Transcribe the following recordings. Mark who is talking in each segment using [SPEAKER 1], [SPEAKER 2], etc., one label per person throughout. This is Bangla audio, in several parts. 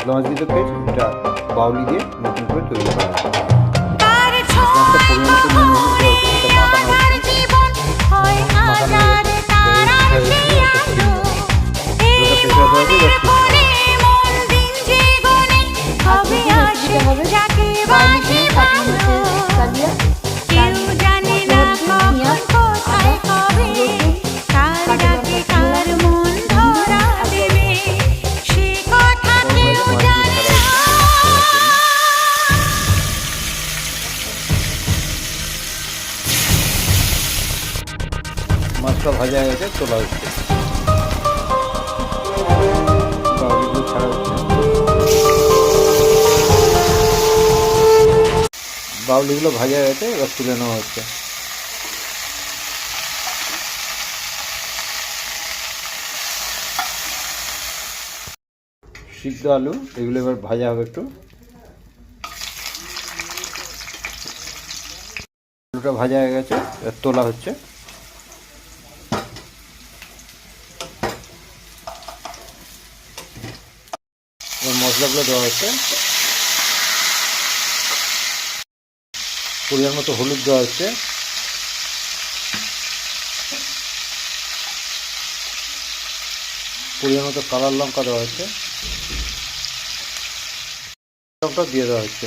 [SPEAKER 1] কাতলা মাছ দিয়ে পেয়েছি, এটা বাউলি দিয়ে নতুন করে তৈরি করা হয়। মাছটা ভাজা হয়ে গেছে, তোলা হচ্ছে, বাউলিগুলো ছাড়া হচ্ছে। বাউলিগুলো ভাজা হয়ে গেছে, এবার তুলে নেওয়া হচ্ছে। সিদ্ধ আলু এগুলো এবার ভাজা হবে একটু। আলুটা ভাজা হয়ে গেছে, এবার তোলা হচ্ছে। এবার মশলাগুলো দেওয়া হচ্ছে। পরিমাণ মতো হলুদ দেওয়া হচ্ছে, পরিমাণ মতো কালার লঙ্কা দেওয়া হচ্ছে, লঙ্কা দিয়ে দেওয়া হচ্ছে,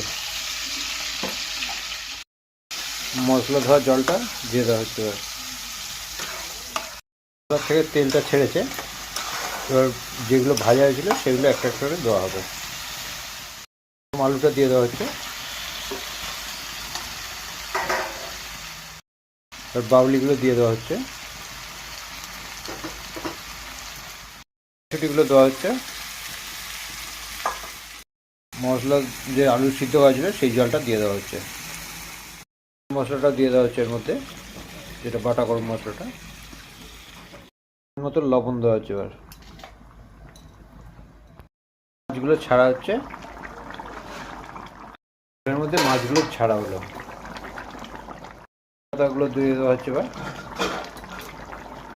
[SPEAKER 1] মশলা ধোয়া জলটা দিয়ে দেওয়া হচ্ছে। এবার থেকে তেলটা ছেড়েছে, এবার যেগুলো ভাজা হয়েছিল সেগুলো একটা একটা করে দেওয়া হবে। আলুটা দিয়ে দেওয়া হচ্ছে, এবার বাউলিগুলো দিয়ে দেওয়া হচ্ছে, সেটিগুলো দেওয়া হচ্ছে। মশলা যে আলু সিদ্ধ হয়েছিল সেই জলটা দিয়ে দেওয়া হচ্ছে। মশলাটা দিয়ে দেওয়া হচ্ছে এর মধ্যে, যেটা বাটা গরম মশলাটা। এর মতো লবণ দেওয়া হচ্ছে। এবার মাছগুলো ছাড়া হচ্ছে, এর মধ্যে মাছগুলো ছাড়া হলো, পাতাগুলো দিয়ে দেওয়া হচ্ছে। এবার